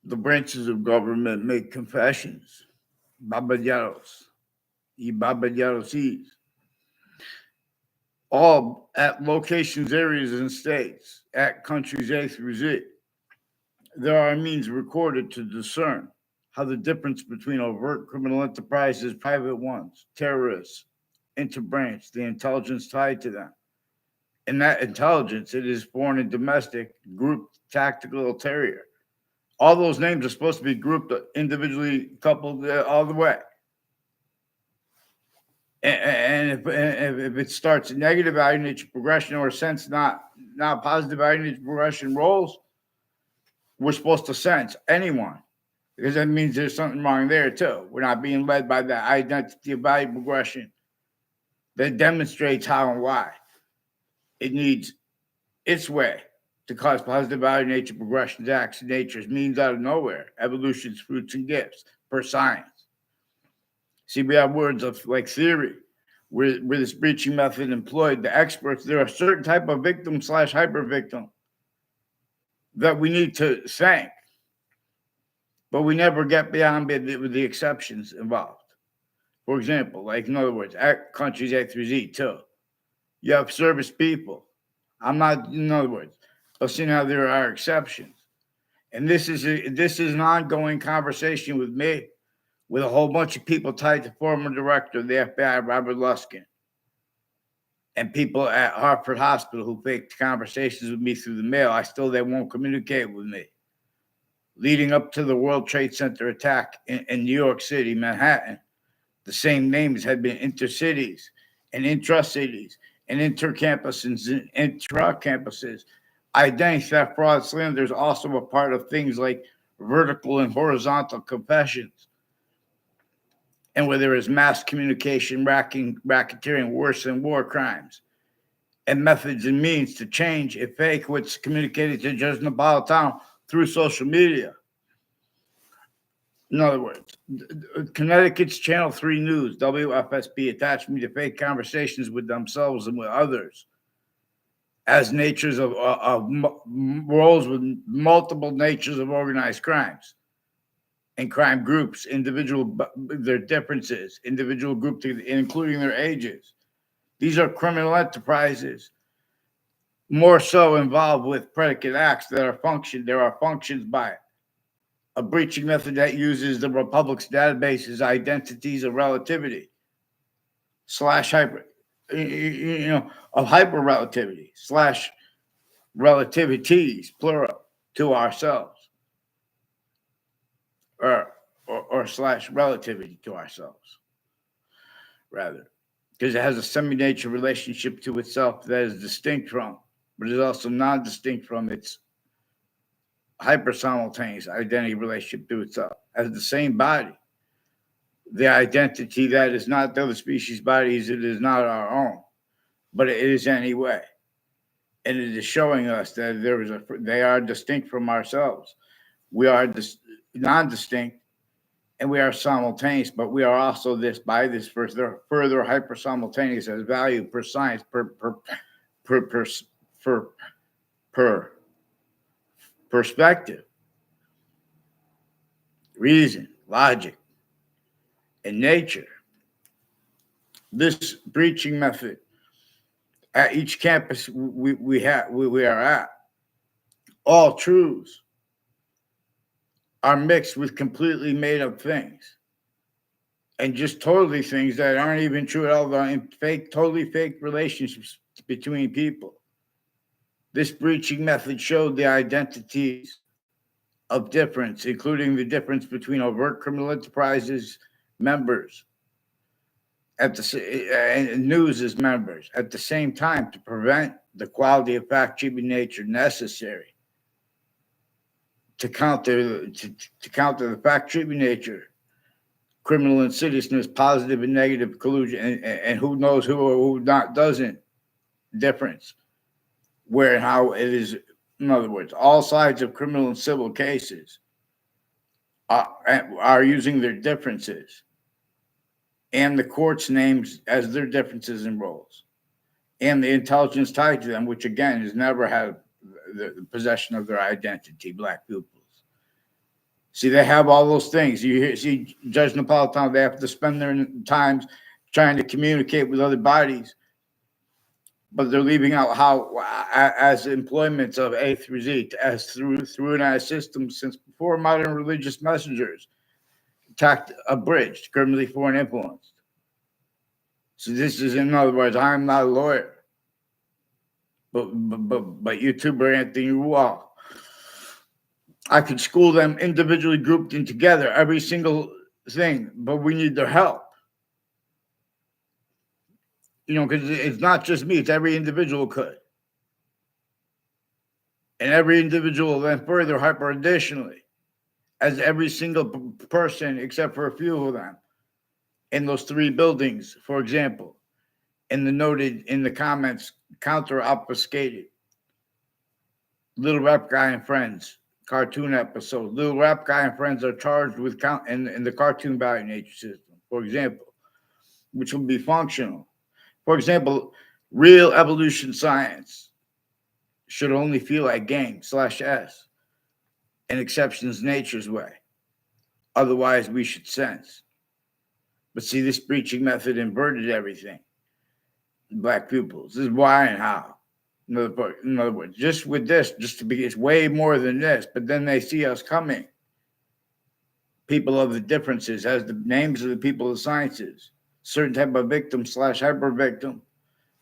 The branches of government make confessions. Babayaros. Y babayarosis. All at locations, areas, and states, at countries A through Z. There are means recorded to discern how the difference between overt criminal enterprises, private ones, terrorists, interbranch, the intelligence tied to them. In that intelligence, it is foreign and domestic, grouped, tactical, ulterior. All those names are supposed to be grouped individually, coupled all the way. And if it starts negative value nature progression or sense not positive value nature progression roles, we're supposed to sense anyone, because that means there's something wrong there too. We're not being led by the identity of value progression that demonstrates how and why it needs its way to cause positive value nature progressions, acts, and natures, means out of nowhere, evolution's fruits and gifts, per science. See, we have words of like theory, where this breaching method employed, the experts, there are certain type of victim / hyper victim that we need to thank, but we never get beyond with the exceptions involved. For example, like in other words, at countries A through Z too, you have service people. I'm not, in other words, but see now there are exceptions, and this is an ongoing conversation with me, with a whole bunch of people tied to former director of the F.B.I, Robert Luskin, and people at Hartford Hospital who faked conversations with me through the mail. They won't communicate with me. Leading up to the World Trade Center attack in New York City, Manhattan, the same names had been intercities and intracities and intercampuses and intra-campuses. Identity theft, fraud, slander is also a part of things like vertical and horizontal confessions, and where there is mass communication, racketeering, worse than war crimes, and methods and means to change and fake what's communicated to Judge Napolitano through social media. In other words, Connecticut's Channel 3 News, WFSB, attached me to fake conversations with themselves and with others as natures of roles with multiple natures of organized crimes and crime groups, their differences, individual groups, including their ages. These are criminal enterprises, more so involved with predicate acts that are there are functions by it. A breaching method that uses the Republic's databases, identities of relativity, / hyper, of hyper relativity / relativities, plural, to ourselves, or / relativity to ourselves, rather, because it has a semi-nature relationship to itself that is distinct from, but is also non-distinct from its hyper-simultaneous identity relationship to itself as the same body. The identity that is not the other species' bodies, it is not our own, but it is anyway. And it is showing us that they are distinct from ourselves. We are non-distinct, and we are simultaneous, but we are also further hyper-simultaneous as value per science, per perspective, reason, logic, and nature. This breaching method at each campus we are at, all truths are mixed with completely made up things, and just totally things that aren't even true at all, and totally fake relationships between people. This breaching method showed the identities of difference, including the difference between overt criminal enterprises members and news as members at the same time, to prevent the quality of fact-keeping nature necessary to counter the fact-keeping nature, criminal insidiousness, positive and negative collusion, and who knows who not doesn't difference, where and how it is. In other words, all sides of criminal and civil cases are using their differences and the court's names as their differences and roles, and the intelligence tied to them, which again has never had the possession of their identity, black pupils. See, they have all those things. See Judge Napolitano, they have to spend their times trying to communicate with other bodies, but they're leaving out how, as employments of A through Z, as through an AI system since before modern religious messengers attacked abridged, criminally foreign influenced. So this is, in other words, I'm not a lawyer, but YouTuber Anthony Rual. I could school them individually, grouped in together, every single thing, but we need their help. Because it's not just me, it's every individual could. And every individual then further hyper additionally, as every single person, except for a few of them, in those 3 buildings, for example, in the comments, counter obfuscated. Little Rap Guy and Friends cartoon episode. Little Rap Guy and Friends are charged with in the cartoon value nature system, for example, which will be functional. For example, real evolution science should only feel like gang /S in exceptions nature's way. Otherwise, we should sense. But see, this preaching method inverted everything. Black pupils. This is why and how. In other words, just with this, it's way more than this. But then they see us coming. People of the differences, as the names of the people of the sciences, certain type of victim /hyper victim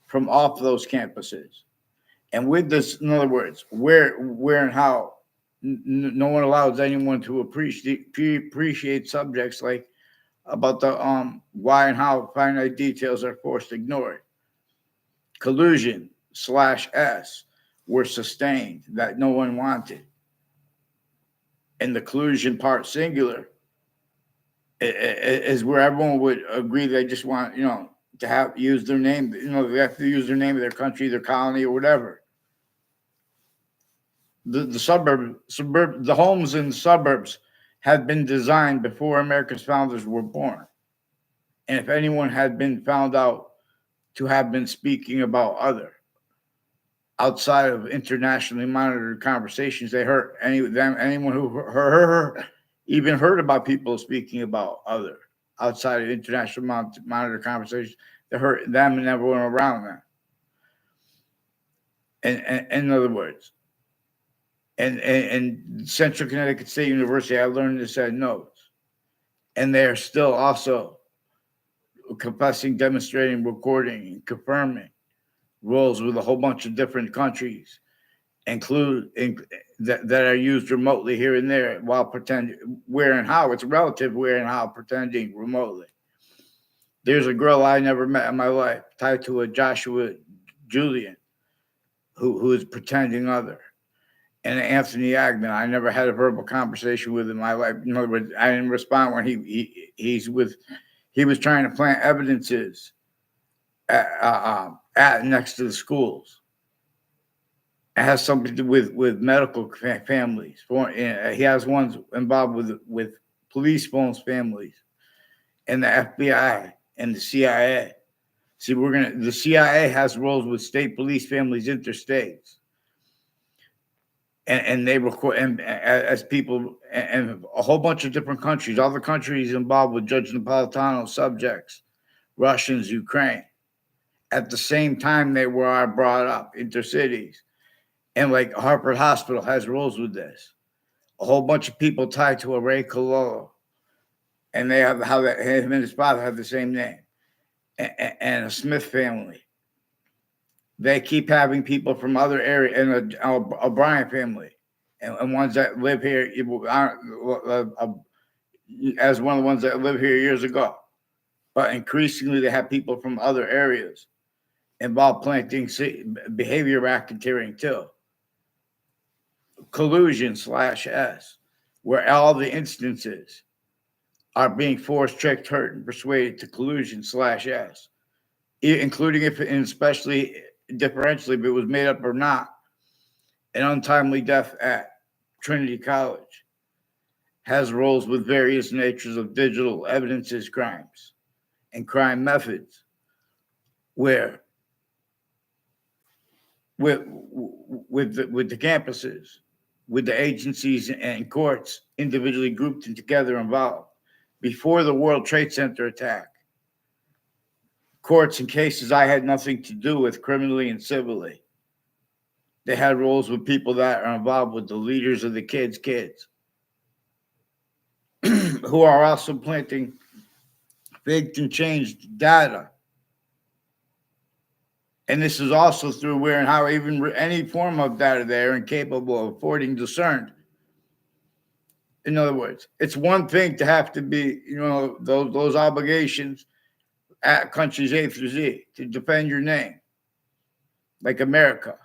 from off those campuses. And with this, in other words, where and how, no one allows anyone to appreciate subjects like about the why and how finite details are forced ignored. Collusion /S were sustained that no one wanted. And the collusion part singular is where everyone would agree they just want, to use their name. They have to use their name of their country, their colony, or whatever. The homes in the suburbs had been designed before America's founders were born. And if anyone had been found out to have been speaking about outside of internationally monitored conversations, they hurt anyone who even heard about people speaking about other outside of international monitored conversations, they hurt them and everyone around them. And in other words, and Central Connecticut State University, I learned this at notes, and they're still also confessing, demonstrating, recording, and confirming roles with a whole bunch of different countries, that are used remotely here and there while pretending where and how. It's relative where and how, pretending remotely. There's a girl I never met in my life tied to a Joshua Julian who is pretending other. And Anthony Agnew, I never had a verbal conversation with in my life. In other words, I didn't respond when he was trying to plant evidences at next to the schools. It has something to do with medical families. He has ones involved with police phones families, and the FBI and the CIA. See, the CIA has roles with state police families, interstates. And they record, and as people, and a whole bunch of different countries, all the countries involved with Judge Napolitano subjects, Russians, Ukraine. At the same time, they were brought up intercities. And like Harvard Hospital has roles with this. A whole bunch of people tied to a Ray Cololo. And they have him and his father have the same name. And a Smith family. They keep having people from other areas, and a O'Brien family, and ones that live here, as one of the ones that lived here years ago. But increasingly, they have people from other areas involved planting behavior racketeering too. Collusion /S, where all the instances are being forced, tricked, hurt, and persuaded to collusion /S, including if, and especially differentially, if it was made up or not. An untimely death at Trinity College has roles with various natures of digital evidences crimes and crime methods, where with the campuses, with the agencies and courts individually grouped and together involved. Before the World Trade Center attack, courts and cases I had nothing to do with criminally and civilly. They had roles with people that are involved with the leaders of the kids, who are also planting faked and changed data. And this is also through where and how even any form of data they are incapable of affording discerned. In other words, it's one thing to have to be, those obligations at countries A through Z to defend your name, like America,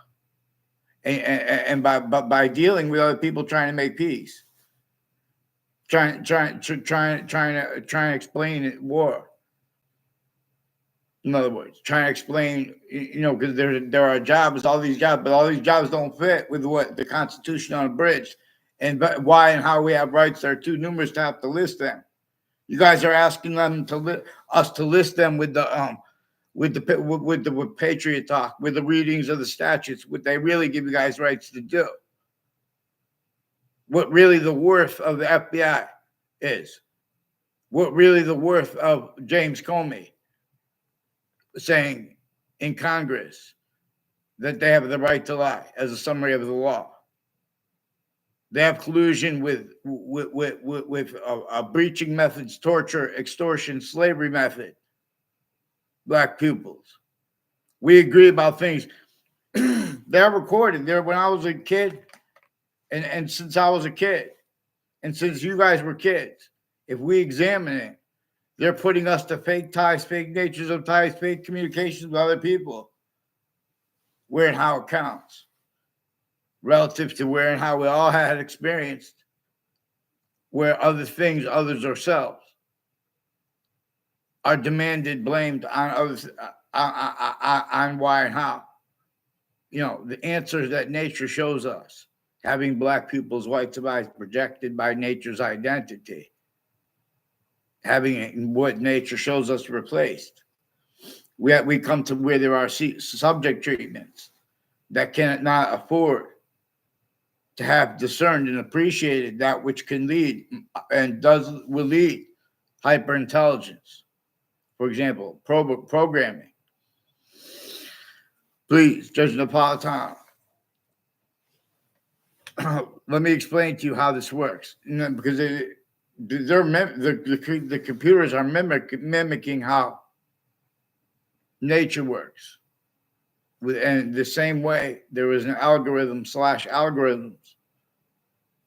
and by dealing with other people trying to make peace, trying to explain war. In other words, trying to explain, because there are jobs, all these jobs, but all these jobs don't fit with what the Constitution unabridged, and why and how we have rights that are too numerous to have to list them. You guys are asking them us to list them with Patriot Talk, with the readings of the statutes, what they really give you guys rights to do. What really the worth of the F.B.I. is. What really the worth of James Comey saying in Congress that they have the right to lie as a summary of the law. They have collusion with breaching methods, torture, extortion, slavery method. Black pupils. We agree about things. They're recorded there when I was a kid, and since I was a kid, and since you guys were kids. If we examine it, they're putting us to fake ties, fake natures of ties, fake communications with other people. Where and how it counts. Relative to where and how we all had experienced where other things, others ourselves, are demanded, blamed on others, on why and how. The answers that nature shows us, having black people's whites of eyes projected by nature's identity, having what nature shows us replaced. We come to where there are subject treatments that cannot afford to have discerned and appreciated that which can lead and will lead hyperintelligence. For example, programming. Please, Judge Napolitano, let me explain to you how this works. Because the computers are mimicking how nature works. And the same way, there is an algorithm/algorithms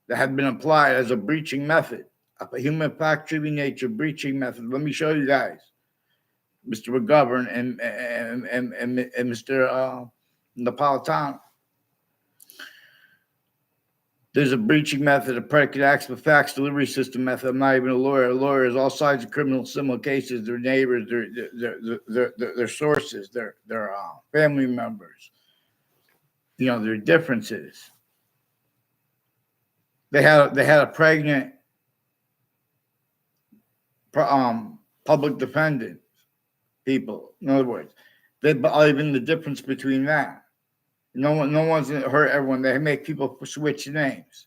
that have been applied as a breaching method, a human fact-driven nature breaching method. Let me show you guys, Mr. McGovern and Mr. Napolitano. There's a breaching method, a predicate acts of facts delivery system method. I'm not even a lawyer. A lawyer is all sides of criminal civil cases, their neighbors, their sources, their family members. Their differences. They had a pregnant public defendant people. In other words, even the difference between that. No one's hurt everyone. They make people switch names.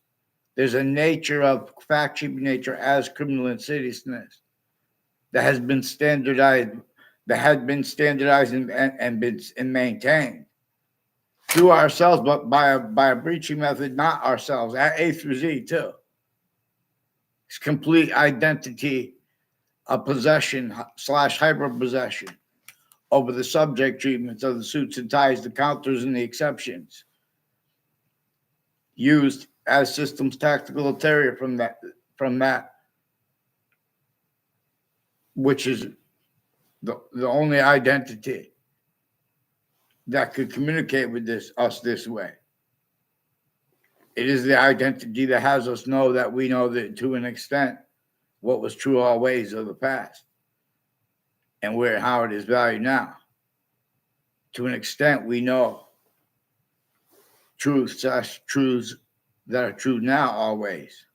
There's a nature of fact-sheet nature as criminal insidiousness that has been standardized, and been maintained through ourselves, but by a breaching method, not ourselves, at A through Z too. It's complete identity of possession/hyper-possession over the subject treatments of the suits and ties, the counters and the exceptions, used as systems tactical ulterior from that, which is the only identity that could communicate with us this way. It is the identity that has us know that we know that to an extent what was true always of the past and where and how it is valued now. To an extent, we know truths that are true now always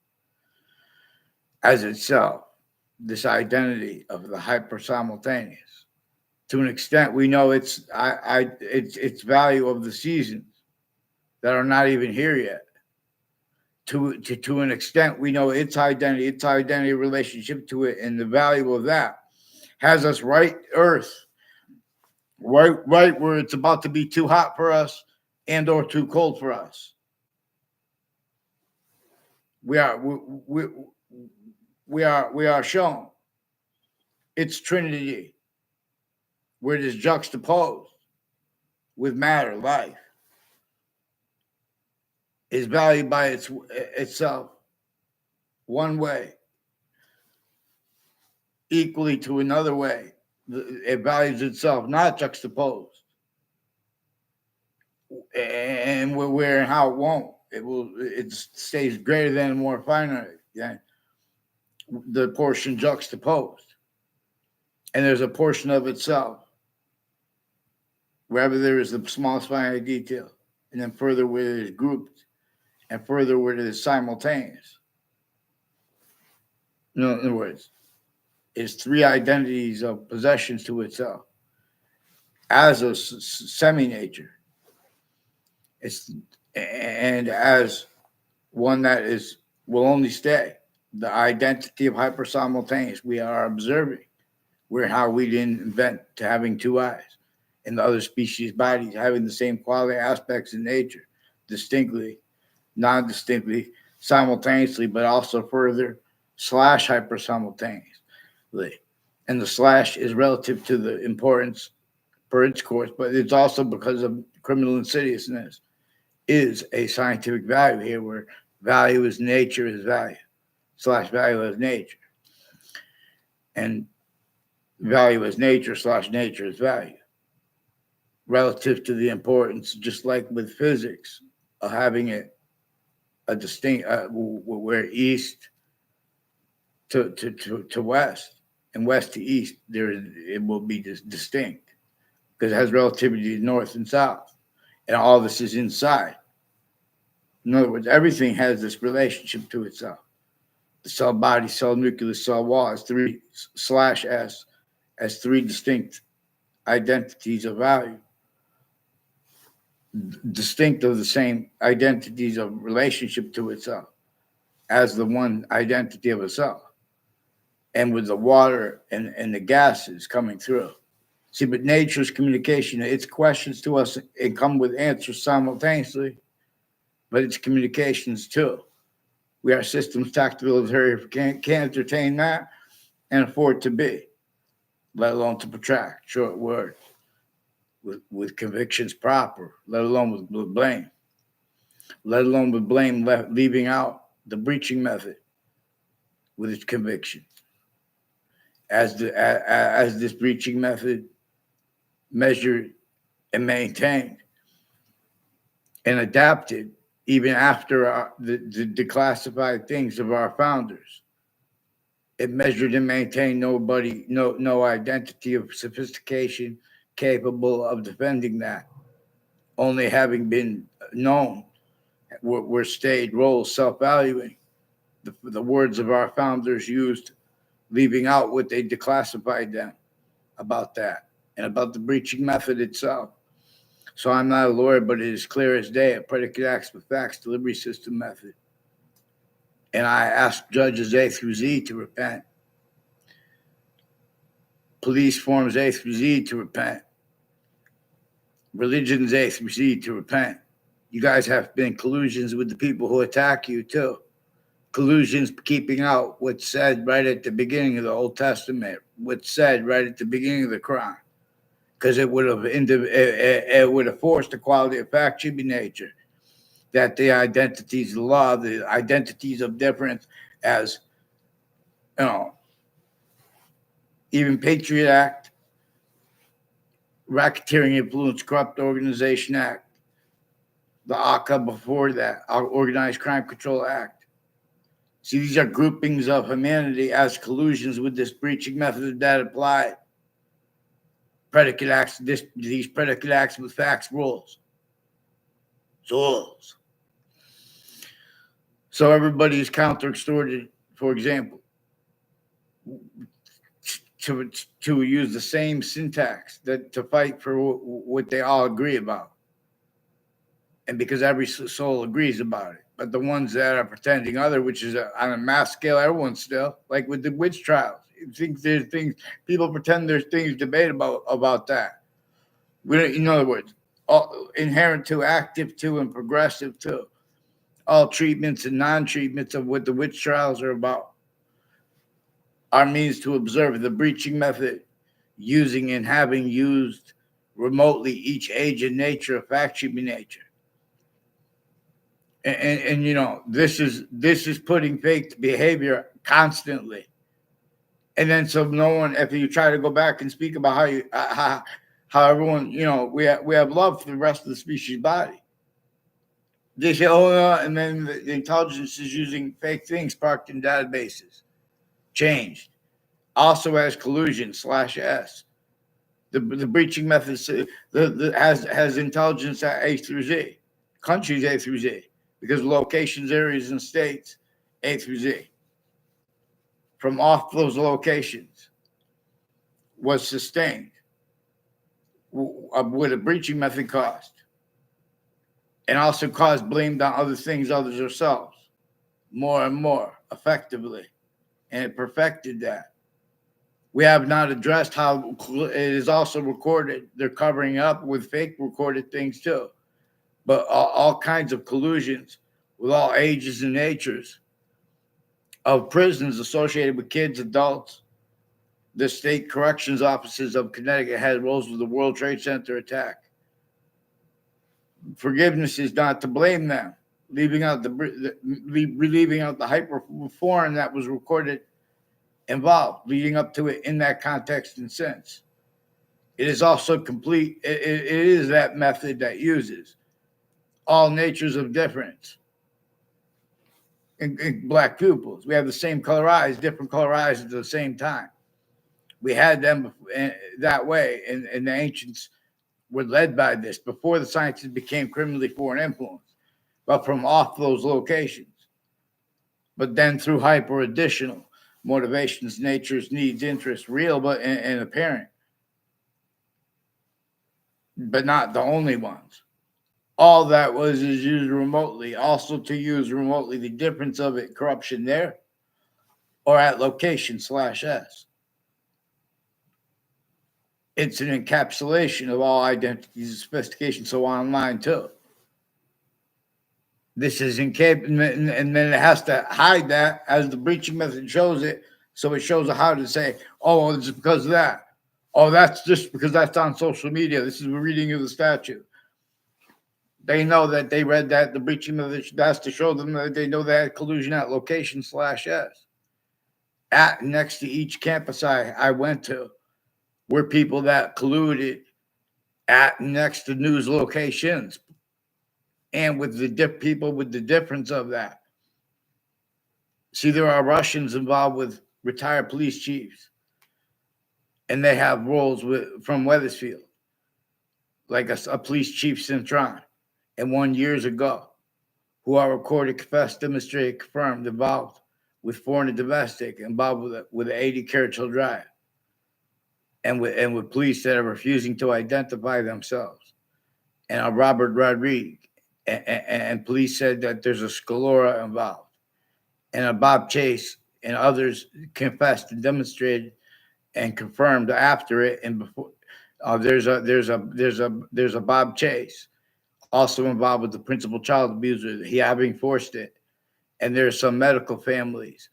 as itself, this identity of the hyper simultaneous. To an extent, we know its value of the seasons that are not even here yet. to an extent, we know its identity relationship to it, and the value of that has us right Earth, right where it's about to be too hot for us and or too cold for us. We are shown its trinity, where it is juxtaposed with matter, life, is valued by itself one way, equally to another way. It values itself not juxtaposed, and where and how it won't. It stays greater than and more finite than the portion juxtaposed, and there's a portion of itself wherever there is the smallest finite detail, and then further where it is grouped, and further where it is simultaneous. In other words, it's three identities of possessions to itself as a semi-nature. And as one that will only stay. The identity of hypersimultaneous we are observing, where how we didn't invent to having two eyes, and the other species bodies having the same quality aspects in nature, distinctly, non-distinctly, simultaneously, but also further / hypersimultaneously. And the slash is relative to the importance for its course, but it's also because of criminal insidiousness is a scientific value here, where value is nature is value / value is nature, and value is nature / nature is value relative to the importance, just like with physics, of having it a distinct where east to west and west to east, it will be distinct because it has relativity to north and south, and all this is inside. In other words, everything has this relationship to itself. The cell body, cell nucleus, cell wall as 3 / S as three distinct identities of value, distinct of the same identities of relationship to itself as the one identity of itself. And with the water and the gases coming through. See, but nature's communication, its questions to us, and come with answers simultaneously, but it's communications too. We are systems tactical can't entertain that and afford to be, let alone to protract short words with convictions proper, let alone with blame, leaving out the breaching method with its conviction. As this breaching method measured and maintained and adapted even after the declassified things of our founders. It measured and maintained no identity of sophistication capable of defending that. Only having been known were stayed roles self-valuing. The words of our founders used, leaving out what they declassified them about that and about the breaching method itself. So I'm not a lawyer, but it is clear as day a predicate acts with facts delivery system method. And I ask judges A through Z to repent. Police forms A through Z to repent. Religions A through Z to repent. You guys have been collusions with the people who attack you too. Collusions keeping out what's said right at the beginning of the Old Testament, what's said right at the beginning of the Quran. Because it would have forced the quality of fact should be nature, that the identities of law, the identities of difference, as even Patriot Act, Racketeering Influence Corrupt Organization Act, the ACA before that, our Organized Crime Control Act. See, these are groupings of humanity as collusions with this breaching method that apply. Predicate acts, these predicate acts with facts rules. Rules. So everybody is counter-extorted, for example, to use the same syntax to fight for what they all agree about. And because every soul agrees about it. But the ones that are pretending other, which is on a mass scale, everyone's still like with the witch trials. You think there's things people pretend there's things debate about that. In other words, all, inherent to, active to, and progressive to all treatments and non-treatments of what the witch trials are about are means to observe the breaching method, using and having used remotely each age and nature of fact should be nature. And you know, this is putting fake behavior constantly. And then so no one, if you try to go back and speak about how everyone, you know, we have love for the rest of the species body. They say, oh, and then the intelligence is using fake things parked in databases. Changed. Also has collusion /S. The breaching methods has intelligence at A through Z, countries A through Z, because locations, areas, and states A through Z. From off those locations was sustained with a breaching method caused, and also caused blamed on other things, others ourselves, more and more effectively, and it perfected that. We have not addressed how it is also recorded. They're covering up with fake recorded things too, but all kinds of collusions with all ages and natures of prisons associated with kids, adults. The state corrections offices of Connecticut had roles with the World Trade Center attack. Forgiveness is not to blame them, leaving out the hyper foreign that was recorded involved, leading up to it in that context and sense. It is also complete. It is that method that uses all natures of difference. In black pupils, we have the same color eyes, different color eyes at the same time. We had them that way, and the ancients were led by this before the sciences became criminally foreign influence, but from off those locations. But then through hyper additional motivations, natures, needs, interests, real but and apparent, but not the only ones. All that is used remotely. Also to use remotely, the difference of it, corruption there, or at location /S. It's an encapsulation of all identities and sophistication, so online too. This is incapable, and then it has to hide that as the breaching method shows it, so it shows how to say, oh, it's because of that. Oh, that's just because that's on social media. This is a reading of the statute. They know that they read that the breaching method, that's to show them that they know that collusion at location /S. At next to each campus I went to were people that colluded at next to news locations, and with the people with the difference of that. See, there are Russians involved with retired police chiefs, and they have roles from Wethersfield, like a police chief Cintron, and 1 years ago, who are recorded, confessed, demonstrated, confirmed, involved with foreign and domestic, involved with an 80 Churchill Drive, and with police that are refusing to identify themselves, and Robert Rodriguez, and police said that there's a Scalora involved, and a Bob Chase and others confessed and demonstrated and confirmed after it. And before there's a Bob Chase also involved with the principal child abuser, he having forced it, and there's some medical families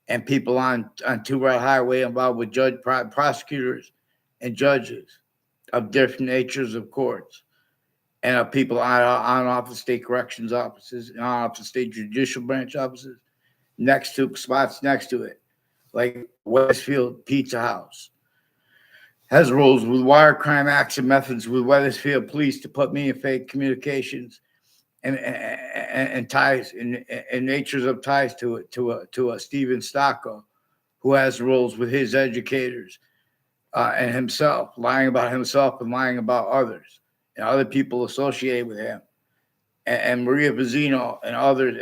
and people on Two Route Highway involved with prosecutors and judges of different natures of courts, and of people on off the state corrections offices and on off the state judicial branch offices, spots next to it, like Westfield Pizza House has rules with wire crime action methods with Wethersfield police to put me in fake communications and ties and natures of ties to a Stephen Stocko, who has rules with his educators and himself, lying about himself and lying about others and other people associated with him, and Maria Vizzino and others,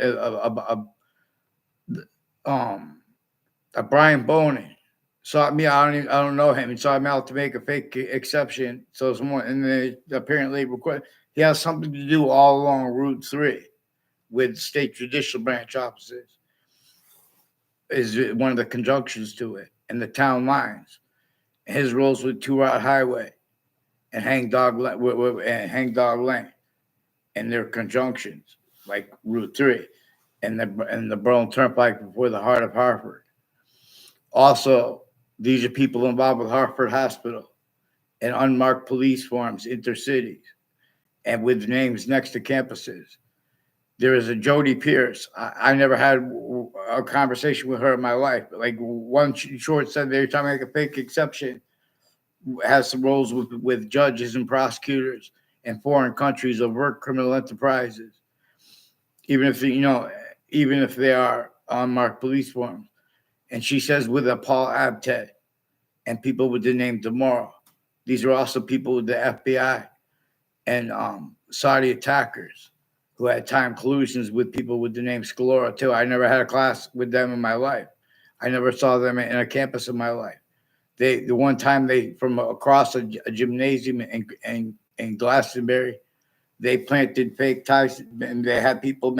Brian Bonin sought me out. I don't know him. He sought me out to make a fake exception. So someone, and they apparently request, he has something to do all along Route 3 with state judicial branch officers is one of the conjunctions to it, and the town lines. His roles with Two Route Highway and Hang Dog Lane, and their conjunctions like Route 3 and the Berlin Turnpike before the heart of Hartford. Also, these are people involved with Hartford Hospital and unmarked police forms intercities and with names next to campuses. There is a Jody Pierce. I never had a conversation with her in my life, but like one short said, they're trying to make a fake exception, has some roles with judges and prosecutors in foreign countries overt criminal enterprises, even if even if they are unmarked police forms. And she says with a Paul Abted and people with the name Demora. These are also people with the FBI and Saudi attackers who had time collusions with people with the name Scalora too. I never had a class with them in my life. I never saw them in a campus in my life. The one time they from across a gymnasium in Glastonbury, they planted fake ties and they had people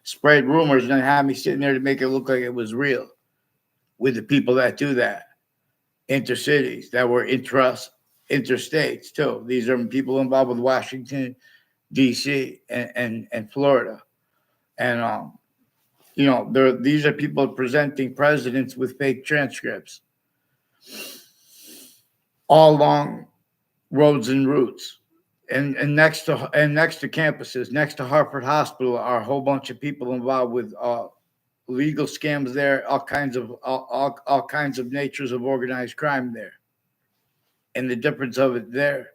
spread rumors and then had me sitting there to make it look like it was real with the people that do that. Intercities that were interstates too. These are people involved with Washington, D.C. and Florida. And these are people presenting presidents with fake transcripts all along roads and routes. And next to campuses, next to Hartford Hospital, are a whole bunch of people involved with legal scams there, all kinds of natures of organized crime there. And the difference of it there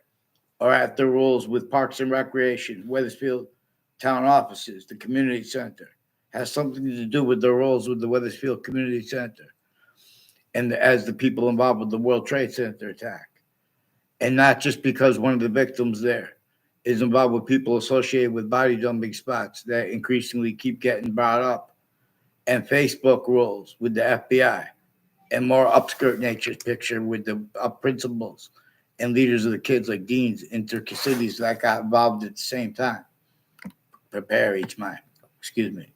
are at the rules with Parks and Recreation, Wethersfield town offices, the community center, has something to do with the roles with the Wethersfield Community Center and as the people involved with the World Trade Center attack. And not just because one of the victims there is involved with people associated with body dumping spots that increasingly keep getting brought up, and Facebook rules with the FBI, and more upskirt nature's picture with the principals and leaders of the kids like deans, intercities that got involved at the same time. Prepare each mind. Excuse me.